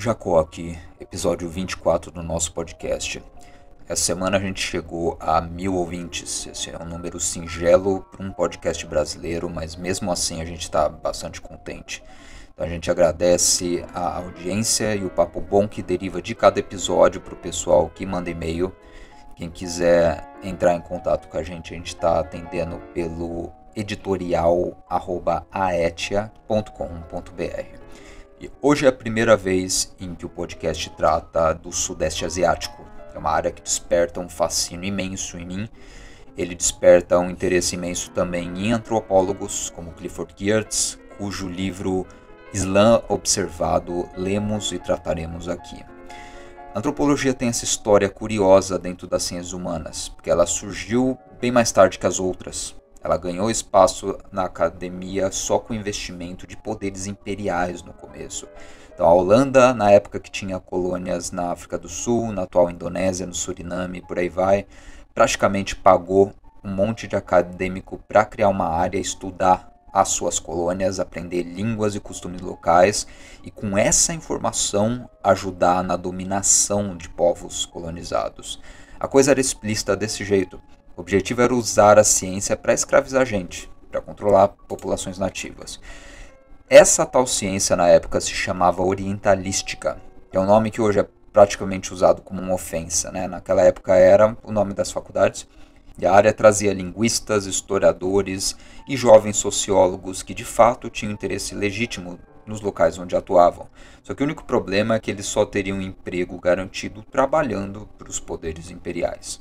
Jacó aqui, episódio 24 do nosso podcast. Essa semana a gente chegou a 1000 ouvintes. Esse é um número singelo para um podcast brasileiro, mas mesmo assim a gente está bastante contente. Então a gente agradece a audiência e o papo bom que deriva de cada episódio para o pessoal que manda e-mail. Quem quiser entrar em contato com a gente está atendendo pelo editorial@aetia.com.br. E hoje é a primeira vez em que o podcast trata do Sudeste Asiático. É uma área que desperta um fascínio imenso em mim. Ele desperta um interesse imenso também em antropólogos como Clifford Geertz, cujo livro Islã Observado lemos e trataremos aqui. A antropologia tem essa história curiosa dentro das ciências humanas, porque ela surgiu bem mais tarde que as outras. Ela ganhou espaço na academia só com investimento de poderes imperiais no começo. Então a Holanda, na época que tinha colônias na África do Sul, na atual Indonésia, no Suriname, por aí vai, praticamente pagou um monte de acadêmico para criar uma área, estudar as suas colônias, aprender línguas e costumes locais e com essa informação ajudar na dominação de povos colonizados. A coisa era explícita desse jeito. O objetivo era usar a ciência para escravizar gente, para controlar populações nativas. Essa tal ciência na época se chamava orientalística, que é um nome que hoje é praticamente usado como uma ofensa, né? Naquela época era o nome das faculdades, e a área trazia linguistas, historiadores e jovens sociólogos que de fato tinham interesse legítimo nos locais onde atuavam. Só que o único problema é que eles só teriam um emprego garantido trabalhando para os poderes imperiais.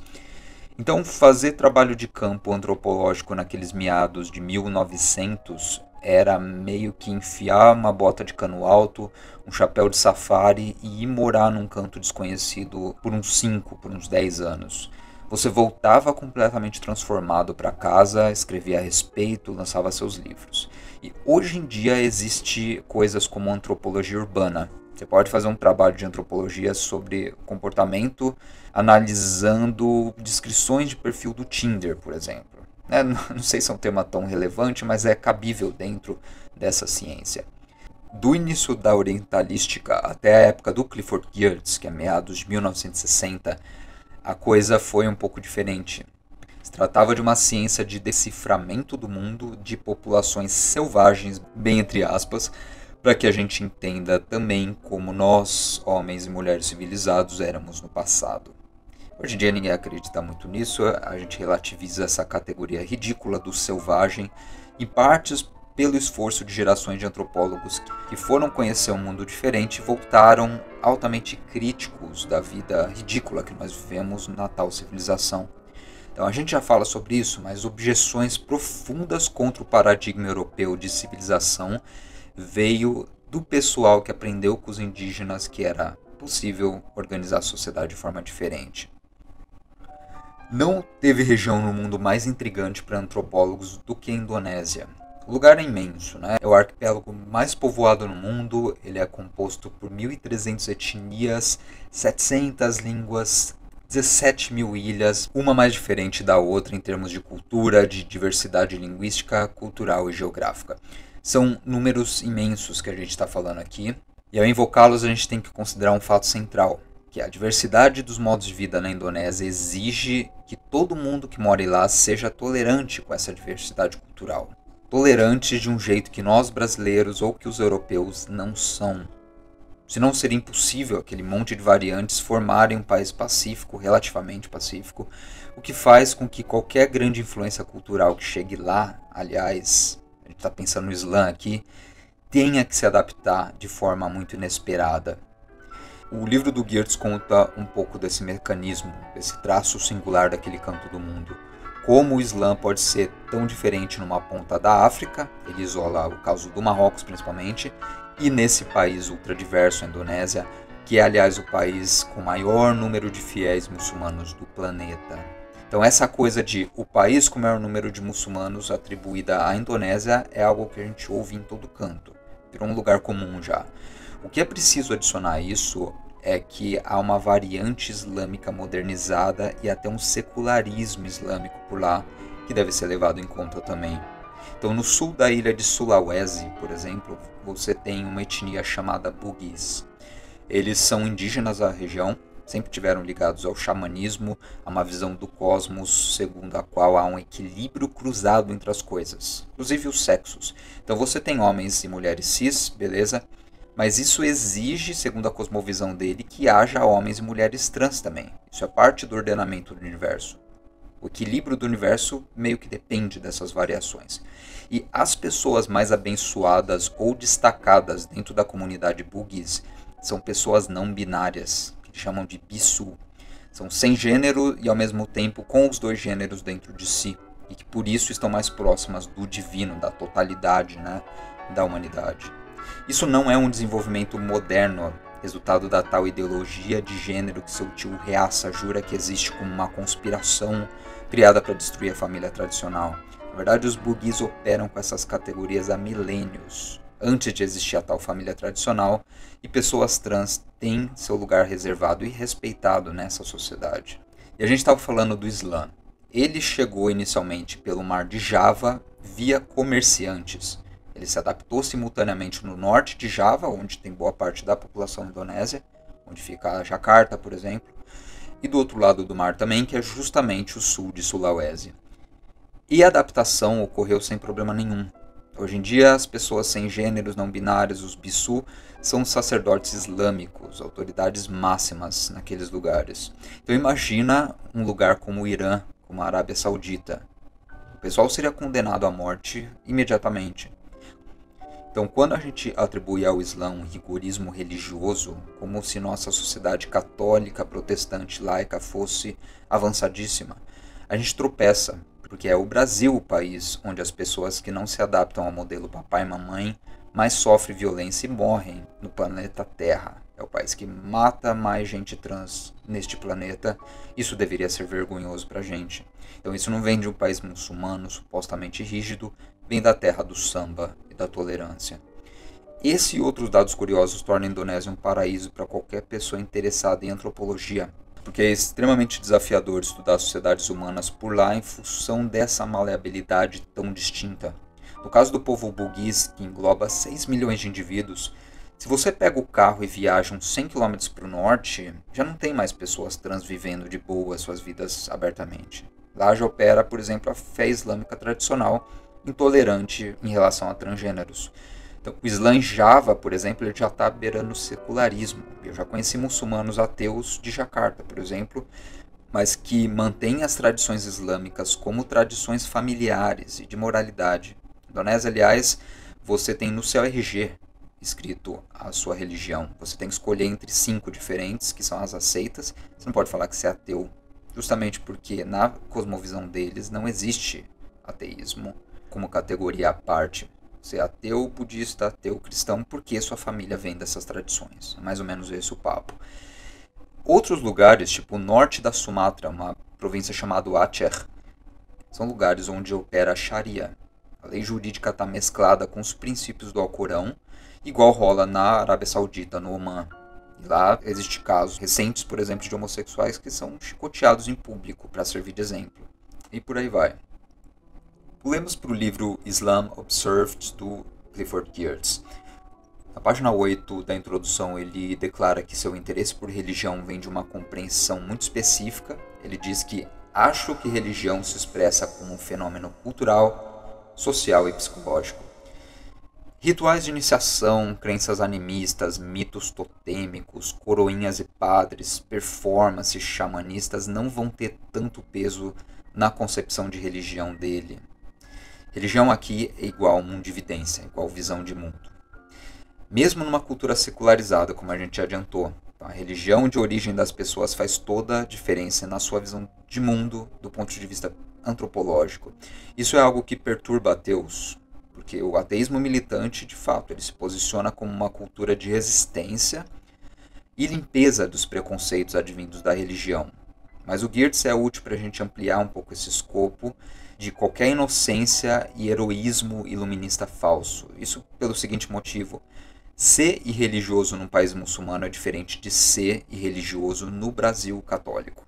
Então, fazer trabalho de campo antropológico naqueles meados de 1900 era meio que enfiar uma bota de cano alto, um chapéu de safari e ir morar num canto desconhecido por uns 10 anos. Você voltava completamente transformado para casa, escrevia a respeito, lançava seus livros. E hoje em dia existe coisas como antropologia urbana. Você pode fazer um trabalho de antropologia sobre comportamento, analisando descrições de perfil do Tinder, por exemplo. Não sei se é um tema tão relevante, mas é cabível dentro dessa ciência. Do início da orientalística até a época do Clifford Geertz, que é meados de 1960, a coisa foi um pouco diferente. Se tratava de uma ciência de deciframento do mundo de populações selvagens, bem entre aspas, para que a gente entenda também como nós, homens e mulheres civilizados, éramos no passado. Hoje em dia ninguém acredita muito nisso, a gente relativiza essa categoria ridícula do selvagem, em partes pelo esforço de gerações de antropólogos que foram conhecer um mundo diferente e voltaram altamente críticos da vida ridícula que nós vivemos na tal civilização. Então a gente já fala sobre isso, mas objeções profundas contra o paradigma europeu de civilização veio do pessoal que aprendeu com os indígenas que era possível organizar a sociedade de forma diferente. Não teve região no mundo mais intrigante para antropólogos do que a Indonésia. O lugar é imenso, né? É o arquipélago mais povoado no mundo, ele é composto por 1.300 etnias, 700 línguas, 17.000 ilhas, uma mais diferente da outra em termos de cultura, de diversidade linguística, cultural e geográfica. São números imensos que a gente está falando aqui, e ao invocá-los a gente tem que considerar um fato central, que a diversidade dos modos de vida na Indonésia exige que todo mundo que mora lá seja tolerante com essa diversidade cultural. Tolerante de um jeito que nós brasileiros ou que os europeus não são. Senão seria impossível aquele monte de variantes formarem um país pacífico, relativamente pacífico, o que faz com que qualquer grande influência cultural que chegue lá, aliás, a gente está pensando no Islã aqui, tenha que se adaptar de forma muito inesperada. O livro do Geertz conta um pouco desse mecanismo, desse traço singular daquele canto do mundo. Como o Islã pode ser tão diferente numa ponta da África, ele isola o caso do Marrocos principalmente, e nesse país ultradiverso, a Indonésia, que é aliás o país com maior número de fiéis muçulmanos do planeta. Então essa coisa de o país com o maior número de muçulmanos atribuída à Indonésia é algo que a gente ouve em todo canto. Virou um lugar comum já. O que é preciso adicionar a isso é que há uma variante islâmica modernizada e até um secularismo islâmico por lá que deve ser levado em conta também. Então no sul da ilha de Sulawesi, por exemplo, você tem uma etnia chamada Bugis. Eles são indígenas à região, sempre tiveram ligados ao xamanismo, a uma visão do cosmos segundo a qual há um equilíbrio cruzado entre as coisas, inclusive os sexos. Então você tem homens e mulheres cis, beleza? Mas isso exige, segundo a cosmovisão dele, que haja homens e mulheres trans também. Isso é parte do ordenamento do universo. O equilíbrio do universo meio que depende dessas variações. E as pessoas mais abençoadas ou destacadas dentro da comunidade Bugis são pessoas não binárias, que chamam de Bisu. São sem gênero e ao mesmo tempo com os dois gêneros dentro de si. E que por isso estão mais próximas do divino, da totalidade, né, da humanidade. Isso não é um desenvolvimento moderno, resultado da tal ideologia de gênero que seu tio Reaça jura que existe como uma conspiração criada para destruir a família tradicional. Na verdade, os Bugis operam com essas categorias há milênios, antes de existir a tal família tradicional, e pessoas trans têm seu lugar reservado e respeitado nessa sociedade. E a gente estava falando do Islã. Ele chegou inicialmente pelo mar de Java via comerciantes. Ele se adaptou simultaneamente no norte de Java, onde tem boa parte da população indonésia, onde fica Jakarta, por exemplo, e do outro lado do mar também, que é justamente o sul de Sulawesi. E a adaptação ocorreu sem problema nenhum. Hoje em dia, as pessoas sem gêneros não binários, os Bisu, são sacerdotes islâmicos, autoridades máximas naqueles lugares. Então imagina um lugar como o Irã, como a Arábia Saudita. O pessoal seria condenado à morte imediatamente. Então, quando a gente atribui ao Islã um rigorismo religioso, como se nossa sociedade católica, protestante, laica fosse avançadíssima, a gente tropeça, porque é o Brasil o país onde as pessoas que não se adaptam ao modelo papai e mamãe mais sofrem violência e morrem no planeta Terra. É o país que mata mais gente trans neste planeta. Isso deveria ser vergonhoso pra gente. Então isso não vem de um país muçulmano, supostamente rígido, vem da terra do samba e da tolerância. Esse e outros dados curiosos tornam a Indonésia um paraíso para qualquer pessoa interessada em antropologia, porque é extremamente desafiador estudar as sociedades humanas por lá em função dessa maleabilidade tão distinta. No caso do povo Bugis, que engloba 6 milhões de indivíduos, se você pega o carro e viaja uns 100 km para o norte, já não tem mais pessoas trans vivendo de boa suas vidas abertamente. Lá já opera, por exemplo, a fé islâmica tradicional, intolerante em relação a transgêneros. Então, o Islã em Java, por exemplo, ele já está beirando o secularismo. Eu já conheci muçulmanos ateus de Jakarta, por exemplo, mas que mantêm as tradições islâmicas como tradições familiares e de moralidade. Na Indonésia, aliás, você tem no seu RG escrito a sua religião. Você tem que escolher entre 5 diferentes, que são as aceitas. Você não pode falar que você é ateu, justamente porque na cosmovisão deles não existe ateísmo como categoria à parte. Você é ateu, budista, ateu, cristão, porque sua família vem dessas tradições. É mais ou menos esse o papo. Outros lugares, tipo o norte da Sumatra, uma província chamada Aceh, são lugares onde opera a Sharia. A lei jurídica está mesclada com os princípios do Alcorão, igual rola na Arábia Saudita, no Omã. E lá existem casos recentes, por exemplo, de homossexuais que são chicoteados em público para servir de exemplo. E por aí vai. Pulemos para o livro Islam Observed, do Clifford Geertz. Na página 8 da introdução, ele declara que seu interesse por religião vem de uma compreensão muito específica. Ele diz que acho que religião se expressa como um fenômeno cultural, social e psicológico. Rituais de iniciação, crenças animistas, mitos totêmicos, coroinhas e padres, performances xamanistas não vão ter tanto peso na concepção de religião dele. Religião aqui é igual mundividência, igual visão de mundo. Mesmo numa cultura secularizada, como a gente já adiantou, a religião de origem das pessoas faz toda a diferença na sua visão de mundo do ponto de vista antropológico. Isso é algo que perturba ateus, porque o ateísmo militante, de fato, ele se posiciona como uma cultura de resistência e limpeza dos preconceitos advindos da religião. Mas o Geertz é útil para a gente ampliar um pouco esse escopo de qualquer inocência e heroísmo iluminista falso. Isso pelo seguinte motivo: ser irreligioso num país muçulmano é diferente de ser irreligioso no Brasil católico.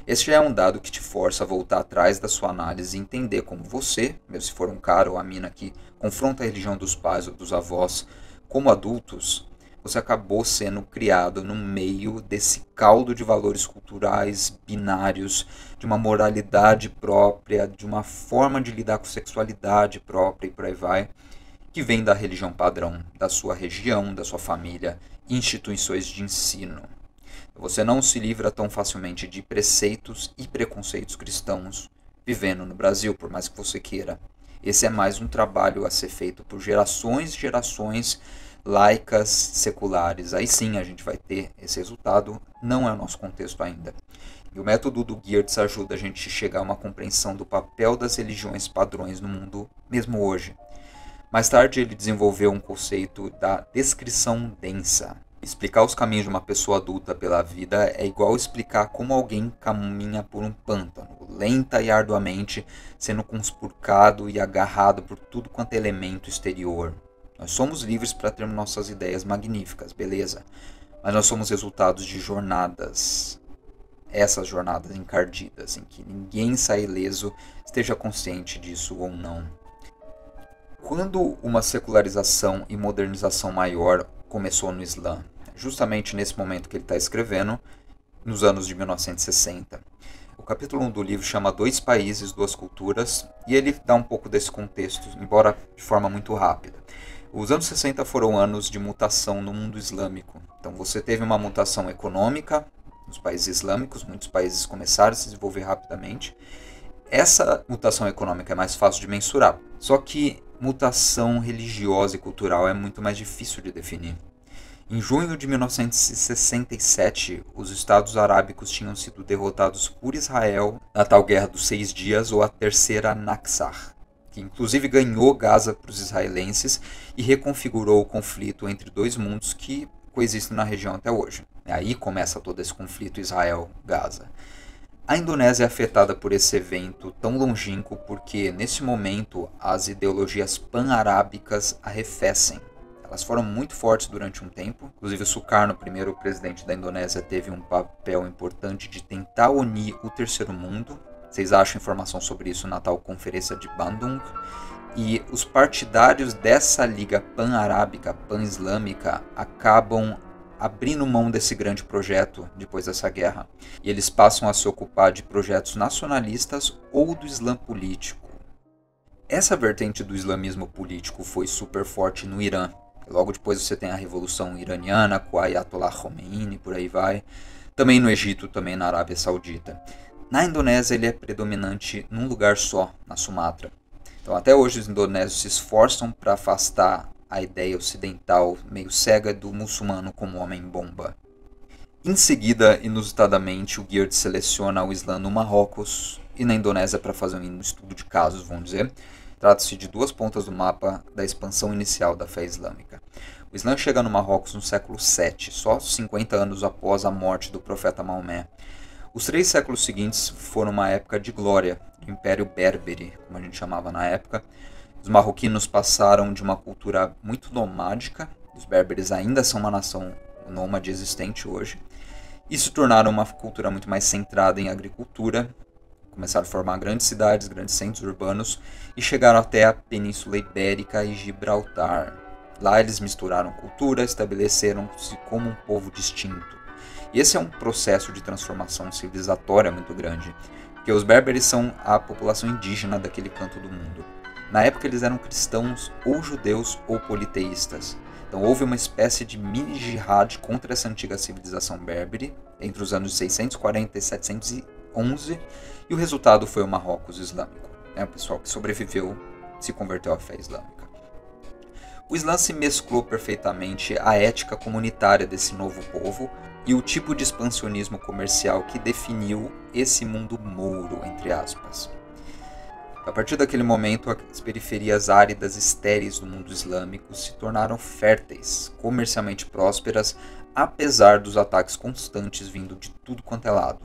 Esse já é um dado que te força a voltar atrás da sua análise e entender como você, mesmo se for um cara ou a mina que confronta a religião dos pais ou dos avós como adultos, você acabou sendo criado no meio desse caldo de valores culturais binários, de uma moralidade própria, de uma forma de lidar com sexualidade própria e por aí vai, que vem da religião padrão, da sua região, da sua família, instituições de ensino. Você não se livra tão facilmente de preceitos e preconceitos cristãos vivendo no Brasil, por mais que você queira. Esse é mais um trabalho a ser feito por gerações e gerações laicas, seculares. Aí sim a gente vai ter esse resultado, não é o nosso contexto ainda. E o método do Geertz ajuda a gente a chegar a uma compreensão do papel das religiões padrões no mundo, mesmo hoje. Mais tarde ele desenvolveu um conceito da descrição densa. Explicar os caminhos de uma pessoa adulta pela vida é igual explicar como alguém caminha por um pântano, lenta e arduamente, sendo conspurcado e agarrado por tudo quanto é elemento exterior. Nós somos livres para termos nossas ideias magníficas, beleza? Mas nós somos resultados de jornadas. Essas jornadas encardidas, em que ninguém sai ileso, esteja consciente disso ou não. Quando uma secularização e modernização maior começou no Islã? Justamente nesse momento que ele está escrevendo, nos anos de 1960. O capítulo 1 do livro chama Dois Países, Duas Culturas, e ele dá um pouco desse contexto, embora de forma muito rápida. Os anos 60 foram anos de mutação no mundo islâmico. Então você teve uma mutação econômica nos países islâmicos, muitos países começaram a se desenvolver rapidamente. Essa mutação econômica é mais fácil de mensurar, só que mutação religiosa e cultural é muito mais difícil de definir. Em junho de 1967, os Estados Arábicos tinham sido derrotados por Israel na tal Guerra dos 6 Dias, ou a Terceira Nakba, que inclusive ganhou Gaza para os israelenses e reconfigurou o conflito entre dois mundos que coexistem na região até hoje. Aí começa todo esse conflito Israel-Gaza. A Indonésia é afetada por esse evento tão longínquo porque, nesse momento, as ideologias pan-arábicas arrefecem. Elas foram muito fortes durante um tempo. Inclusive, o Sukarno, o primeiro presidente da Indonésia, teve um papel importante de tentar unir o terceiro mundo. Vocês acham informação sobre isso na tal Conferência de Bandung. E os partidários dessa liga pan-arábica, pan-islâmica, acabam abrindo mão desse grande projeto depois dessa guerra. E eles passam a se ocupar de projetos nacionalistas ou do Islã político. Essa vertente do islamismo político foi super forte no Irã. Logo depois você tem a Revolução Iraniana, com Ayatollah Khomeini, por aí vai. Também no Egito, também na Arábia Saudita. Na Indonésia ele é predominante num lugar só, na Sumatra. Então até hoje os indonésios se esforçam para afastar a ideia ocidental meio cega do muçulmano como homem-bomba. Em seguida, inusitadamente, o Geertz seleciona o Islã no Marrocos e na Indonésia para fazer um estudo de casos, vamos dizer. Trata-se de duas pontas do mapa da expansão inicial da fé islâmica. O Islã chega no Marrocos no século VII, só 50 anos após a morte do profeta Maomé. Os 3 séculos seguintes foram uma época de glória do Império Berbere, como a gente chamava na época. Os marroquinos passaram de uma cultura muito nomádica, os berberes ainda são uma nação nômade existente hoje, e se tornaram uma cultura muito mais centrada em agricultura. Começaram a formar grandes cidades, grandes centros urbanos e chegaram até a Península Ibérica e Gibraltar. Lá eles misturaram cultura, estabeleceram-se como um povo distinto. E esse é um processo de transformação civilizatória muito grande, porque os berberes são a população indígena daquele canto do mundo. Na época eles eram cristãos ou judeus ou politeístas. Então houve uma espécie de mini-jihad contra essa antiga civilização berbere entre os anos 640 e 711, e o resultado foi o Marrocos islâmico. O pessoal que sobreviveu se converteu à fé islâmica. O Islã se mesclou perfeitamente à ética comunitária desse novo povo e o tipo de expansionismo comercial que definiu esse mundo mouro, entre aspas. A partir daquele momento, as periferias áridas estéreis do mundo islâmico se tornaram férteis, comercialmente prósperas, apesar dos ataques constantes vindo de tudo quanto é lado.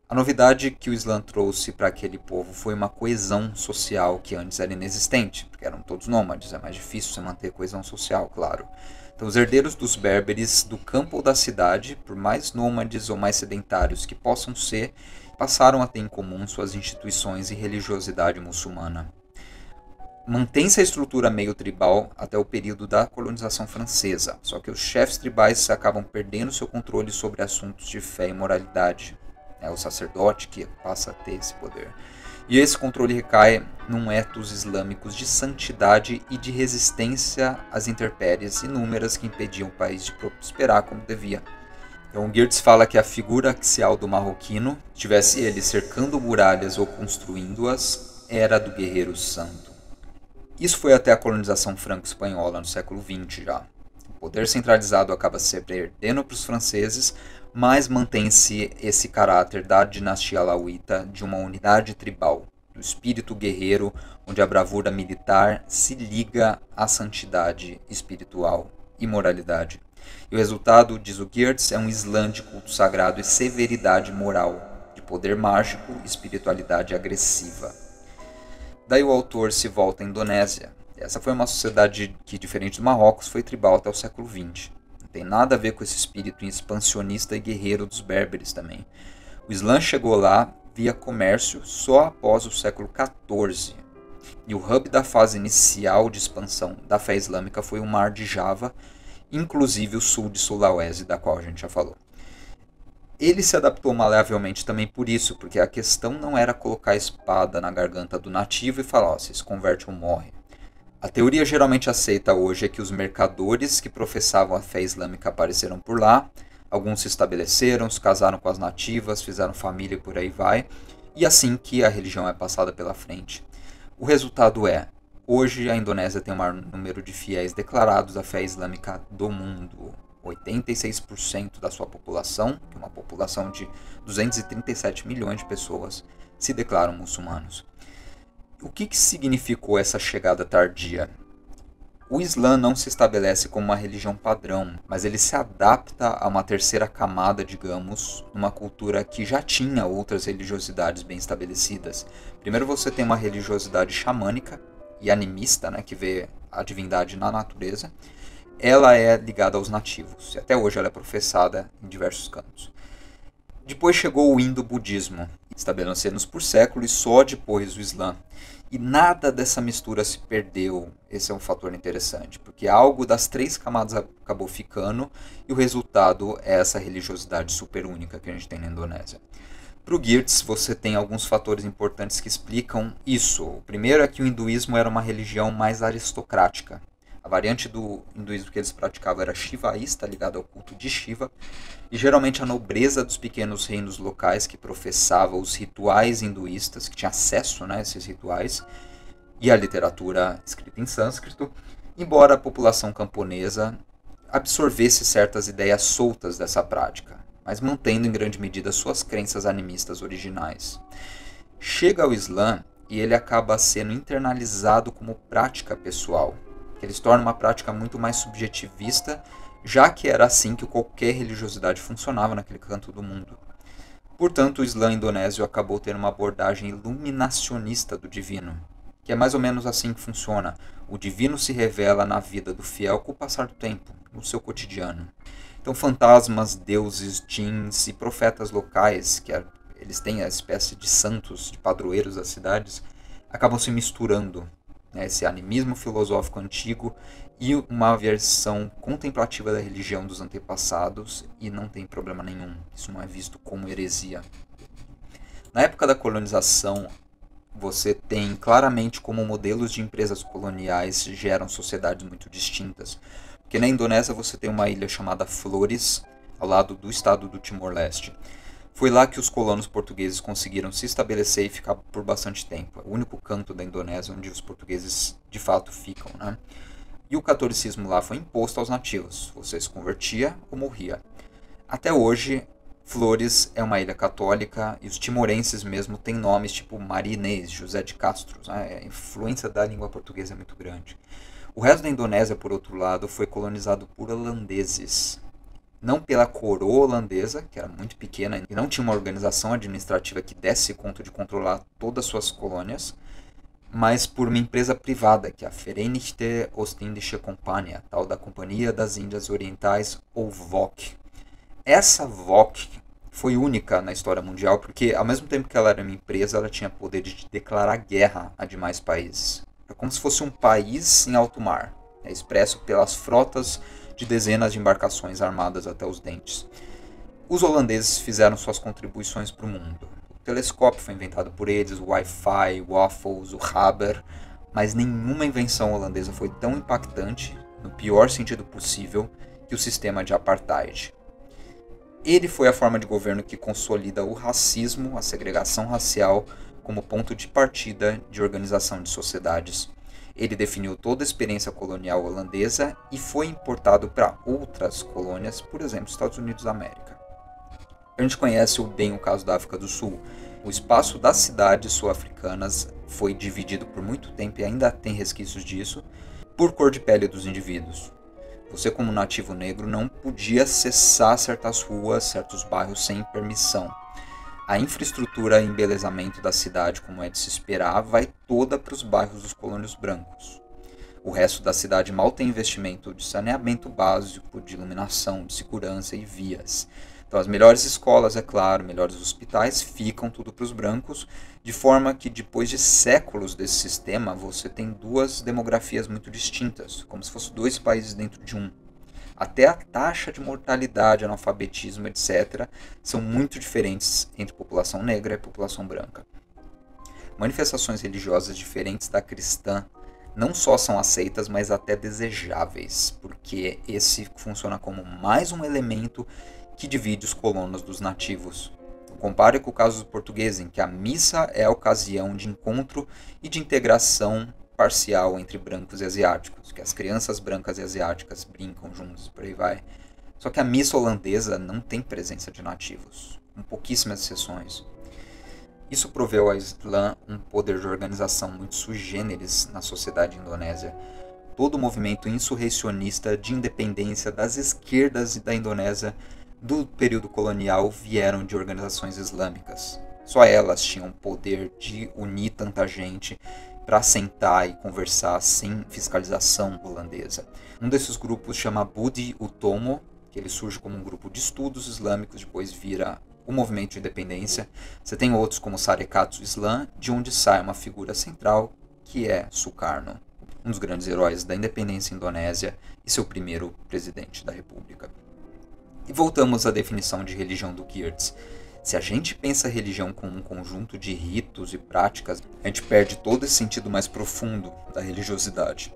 A novidade que o Islã trouxe para aquele povo foi uma coesão social que antes era inexistente, porque eram todos nômades, é mais difícil você manter coesão social, claro. Então os herdeiros dos berberes do campo ou da cidade, por mais nômades ou mais sedentários que possam ser, passaram a ter em comum suas instituições e religiosidade muçulmana. Mantém-se a estrutura meio tribal até o período da colonização francesa, só que os chefes tribais acabam perdendo seu controle sobre assuntos de fé e moralidade. É o sacerdote que passa a ter esse poder. E esse controle recai num ethos islâmicos de santidade e de resistência às intempéries inúmeras que impediam o país de prosperar como devia. Então, Geertz fala que a figura axial do marroquino, tivesse ele cercando muralhas ou construindo-as, era do guerreiro santo. Isso foi até a colonização franco-espanhola no século XX já. O poder centralizado acaba se perdendo para os franceses, mas mantém-se esse caráter da dinastia alauíta de uma unidade tribal, do espírito guerreiro, onde a bravura militar se liga à santidade espiritual e moralidade. E o resultado, diz o Geertz, é um Islã de culto sagrado e severidade moral, de poder mágico e espiritualidade agressiva. Daí o autor se volta à Indonésia. Essa foi uma sociedade que, diferente do Marrocos, foi tribal até o século XX. Não tem nada a ver com esse espírito expansionista e guerreiro dos berberes também. O Islã chegou lá via comércio só após o século XIV. E o hub da fase inicial de expansão da fé islâmica foi o Mar de Java, inclusive o sul de Sulawesi, da qual a gente já falou. Ele se adaptou maleavelmente também por isso, porque a questão não era colocar a espada na garganta do nativo e falar, se se converte ou morre. A teoria geralmente aceita hoje é que os mercadores que professavam a fé islâmica apareceram por lá, alguns se estabeleceram, se casaram com as nativas, fizeram família e por aí vai, e assim que a religião é passada pela frente. O resultado é, hoje a Indonésia tem o maior número de fiéis declarados da fé islâmica do mundo. 86% da sua população, que é uma população de 237 milhões de pessoas, se declaram muçulmanos. O que significou essa chegada tardia? O Islã não se estabelece como uma religião padrão, mas ele se adapta a uma terceira camada, digamos, numa cultura que já tinha outras religiosidades bem estabelecidas. Primeiro você tem uma religiosidade xamânica e animista, né, que vê a divindade na natureza. Ela é ligada aos nativos, e até hoje ela é professada em diversos cantos. Depois chegou o indo-budismo, estabelecendo-se por séculos e só depois o Islã. E nada dessa mistura se perdeu, esse é um fator interessante, porque algo das três camadas acabou ficando, e o resultado é essa religiosidade super única que a gente tem na Indonésia. Para o Geertz, você tem alguns fatores importantes que explicam isso. O primeiro é que o hinduísmo era uma religião mais aristocrática. A variante do hinduísmo que eles praticavam era shivaísta, ligada ao culto de Shiva, e geralmente a nobreza dos pequenos reinos locais que professava os rituais hinduístas, que tinha acesso, né, a esses rituais, e a literatura escrita em sânscrito, embora a população camponesa absorvesse certas ideias soltas dessa prática, mas mantendo em grande medida suas crenças animistas originais. Chega ao Islã e ele acaba sendo internalizado como prática pessoal, que ele se torna uma prática muito mais subjetivista, já que era assim que qualquer religiosidade funcionava naquele canto do mundo. Portanto, o Islã indonésio acabou tendo uma abordagem iluminacionista do divino, que é mais ou menos assim que funciona. O divino se revela na vida do fiel com o passar do tempo, no seu cotidiano. Então, fantasmas, deuses, djinns e profetas locais, que eles têm a espécie de santos, de padroeiros das cidades, acabam se misturando. Esse animismo filosófico antigo e uma versão contemplativa da religião dos antepassados, e não tem problema nenhum, isso não é visto como heresia. Na época da colonização, você tem claramente como modelos de empresas coloniais geram sociedades muito distintas, porque na Indonésia você tem uma ilha chamada Flores, ao lado do estado do Timor-Leste. Foi lá que os colonos portugueses conseguiram se estabelecer e ficar por bastante tempo. É o único canto da Indonésia onde os portugueses de fato ficam, né? E o catolicismo lá foi imposto aos nativos. Você se convertia ou morria. Até hoje, Flores é uma ilha católica e os timorenses mesmo têm nomes tipo Maria Inês, José de Castro. Né? A influência da língua portuguesa é muito grande. O resto da Indonésia, por outro lado, foi colonizado por holandeses. Não pela coroa holandesa, que era muito pequena e não tinha uma organização administrativa que desse conta de controlar todas as suas colônias, mas por uma empresa privada, que é a Verenigde Oostindische Compagnie, tal da Companhia das Índias Orientais, ou VOC. Essa VOC foi única na história mundial, porque ao mesmo tempo que ela era uma empresa, ela tinha poder de declarar guerra a demais países. É como se fosse um país em alto mar, expresso pelas frotas de dezenas de embarcações armadas até os dentes. Os holandeses fizeram suas contribuições para o mundo. O telescópio foi inventado por eles, o Wi-Fi, o waffles, o Haber, mas nenhuma invenção holandesa foi tão impactante, no pior sentido possível, que o sistema de apartheid. Ele foi a forma de governo que consolida o racismo, a segregação racial, como ponto de partida de organização de sociedades. Ele definiu toda a experiência colonial holandesa e foi importado para outras colônias, por exemplo, Estados Unidos da América. A gente conhece bem o caso da África do Sul. O espaço das cidades sul-africanas foi dividido por muito tempo e ainda tem resquícios disso, por cor de pele dos indivíduos. Você, como nativo negro, não podia acessar certas ruas, certos bairros sem permissão. A infraestrutura e embelezamento da cidade, como é de se esperar, vai toda para os bairros dos colonos brancos. O resto da cidade mal tem investimento de saneamento básico, de iluminação, de segurança e vias. Então as melhores escolas, é claro, melhores hospitais, ficam tudo para os brancos, de forma que depois de séculos desse sistema, você tem duas demografias muito distintas, como se fossem dois países dentro de um. Até a taxa de mortalidade, analfabetismo, etc., são muito diferentes entre população negra e população branca. Manifestações religiosas diferentes da cristã não só são aceitas, mas até desejáveis, porque esse funciona como mais um elemento que divide os colonos dos nativos. Compare com o caso do português, em que a missa é a ocasião de encontro e de integração parcial entre brancos e asiáticos, que as crianças brancas e asiáticas brincam juntos, por aí vai. Só que a missa holandesa não tem presença de nativos, com pouquíssimas exceções. Isso proveu ao Islã um poder de organização muito sui generis na sociedade indonésia. Todo o movimento insurrecionista de independência das esquerdas da Indonésia do período colonial vieram de organizações islâmicas. Só elas tinham poder de unir tanta gente para sentar e conversar sem fiscalização holandesa. Um desses grupos chama Budi Utomo, que ele surge como um grupo de estudos islâmicos, depois vira o movimento de independência. Você tem outros como Sarekat Islam, de onde sai uma figura central, que é Sukarno, um dos grandes heróis da independência indonésia e seu primeiro presidente da república. E voltamos à definição de religião do Geertz. Se a gente pensa a religião como um conjunto de ritos e práticas, a gente perde todo esse sentido mais profundo da religiosidade.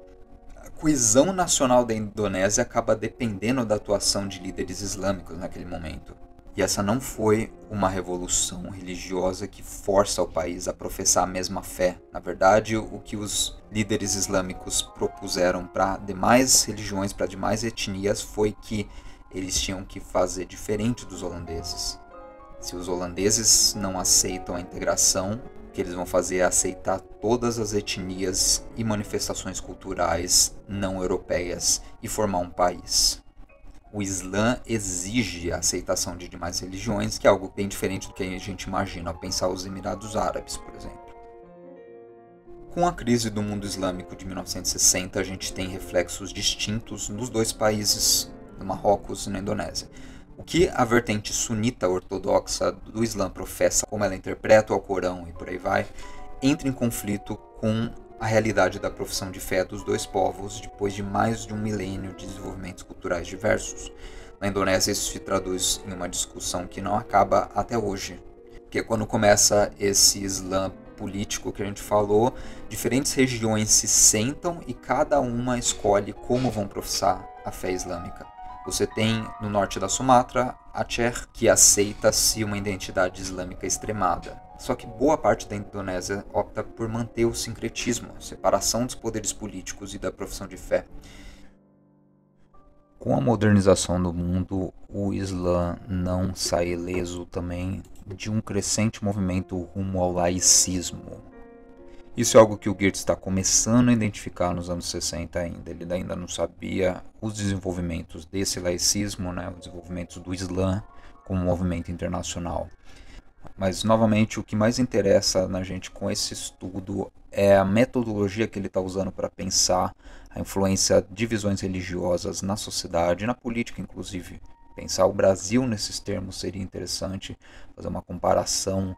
A coesão nacional da Indonésia acaba dependendo da atuação de líderes islâmicos naquele momento. E essa não foi uma revolução religiosa que força o país a professar a mesma fé. Na verdade, o que os líderes islâmicos propuseram para demais religiões, para demais etnias, foi que eles tinham que fazer diferente dos holandeses. Se os holandeses não aceitam a integração, o que eles vão fazer é aceitar todas as etnias e manifestações culturais não europeias e formar um país. O Islã exige a aceitação de demais religiões, que é algo bem diferente do que a gente imagina ao pensar os Emirados Árabes, por exemplo. Com a crise do mundo islâmico de 1960, a gente tem reflexos distintos nos dois países, no Marrocos e na Indonésia. O que a vertente sunita ortodoxa do Islã professa, como ela interpreta o Alcorão e por aí vai, entra em conflito com a realidade da profissão de fé dos dois povos depois de mais de um milênio de desenvolvimentos culturais diversos. Na Indonésia isso se traduz em uma discussão que não acaba até hoje, porque quando começa esse Islã político que a gente falou, diferentes regiões se sentam e cada uma escolhe como vão professar a fé islâmica. Você tem no norte da Sumatra, Aceh, que aceita-se uma identidade islâmica extremada. Só que boa parte da Indonésia opta por manter o sincretismo, a separação dos poderes políticos e da profissão de fé. Com a modernização do mundo, o Islã não sai ileso também de um crescente movimento rumo ao laicismo. Isso é algo que o Geertz está começando a identificar nos anos 60 ainda. Ele ainda não sabia os desenvolvimentos desse laicismo, os desenvolvimentos do Islã como movimento internacional. Mas, novamente, o que mais interessa na gente com esse estudo é a metodologia que ele está usando para pensar a influência de visões religiosas na sociedade, na política, inclusive. Pensar o Brasil nesses termos seria interessante, fazer uma comparação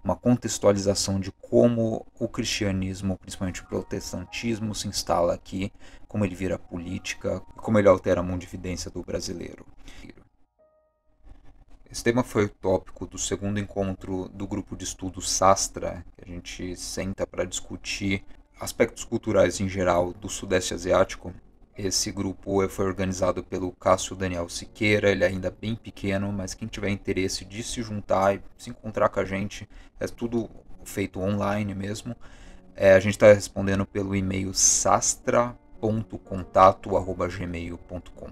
uma contextualização de como o cristianismo, principalmente o protestantismo, se instala aqui, como ele vira política, como ele altera a mundividência do brasileiro. Esse tema foi o tópico do segundo encontro do grupo de estudo Sastra, que a gente senta para discutir aspectos culturais em geral do Sudeste Asiático. Esse grupo foi organizado pelo Cássio Daniel Siqueira, ele é ainda bem pequeno, mas quem tiver interesse de se juntar e se encontrar com a gente, é tudo feito online mesmo. A gente está respondendo pelo e-mail sastra.contato@gmail.com.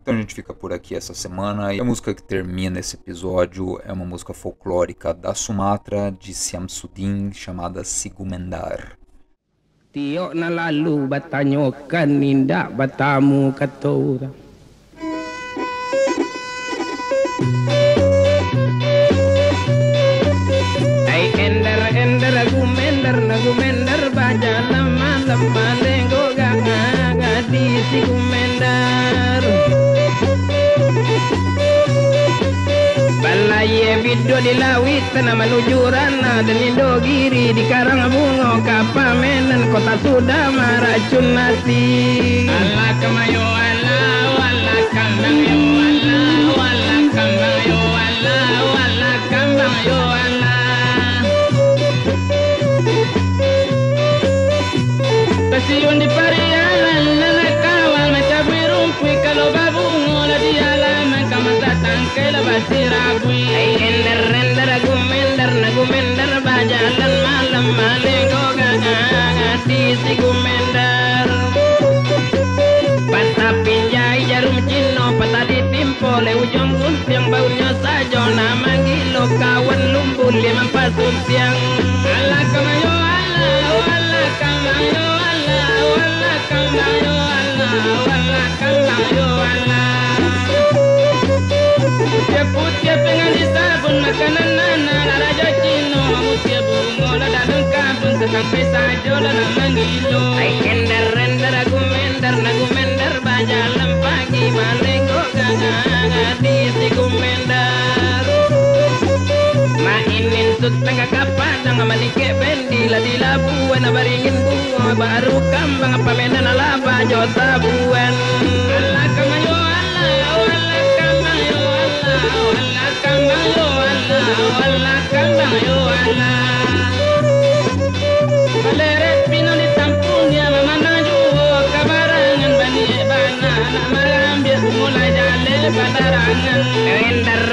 Então a gente fica por aqui essa semana, e a música que termina esse episódio é uma música folclórica da Sumatra, de Syamsuddin, chamada Sigumendar. Tiok na lalu batanyokan nindak batamu katora. Ai ender gumender baja lama lenggo gaga di Sigumendar. Balaye video di lawit tanah menujuran dan Indo Giri di Karangbungo Kapamenan kota sudah maracun nasi. Allah kamayo Allah wala kambang yo Allah wala kambang yo Allah wala kambang yo Allah. Pasiun di parialan nanakawal macabirung kui kalau babungo la di alaman kamasatan kela basirabui. Ai ender gumender bajalan malam malengo gaga di Sigumendar. Patah pinjai jarum cino patah ditimpo le ujung guntiang baunya sajona manggilo kawan lumpur lima pasut siang. Allah kamayo Allah Allah kamayo Allah Allah kamayo Allah Allah kamayo Allah. Putih pengen disabun makanan nana raja cino mutia bungo la dalam kampung sekampai sajo la namangilo. Ai ender gumender bajalan pagi malengo gaga di Sigumendar. Mainin sut tengah kapadang malike bendi la di Labuan baringin bungo baru kambang pamenan ala bajo sabuan. Allah kamayo Allah Allah kamayo Allah Allah kamayo Allah Allah kamayo Allah. Baleret pino di tampungnya mamana juo kabarangan bani bana malambias mulai jalan padarangan. Ender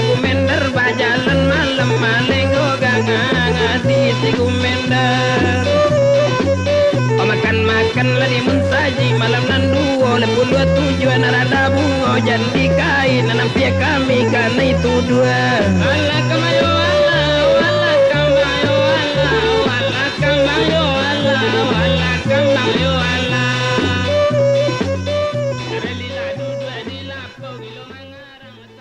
gumender bajalan malam malengo gaga di Sigumendar. Makan lah di munsaji malam nanduo lepuluh tujuan arada bungo jadi kain nampi kami karena itu dua. Allah kamayo Allah Allah kamayo Allah Allah kamayo Allah Allah kamayo Allah. Relila dua di lapau gilo mangarang.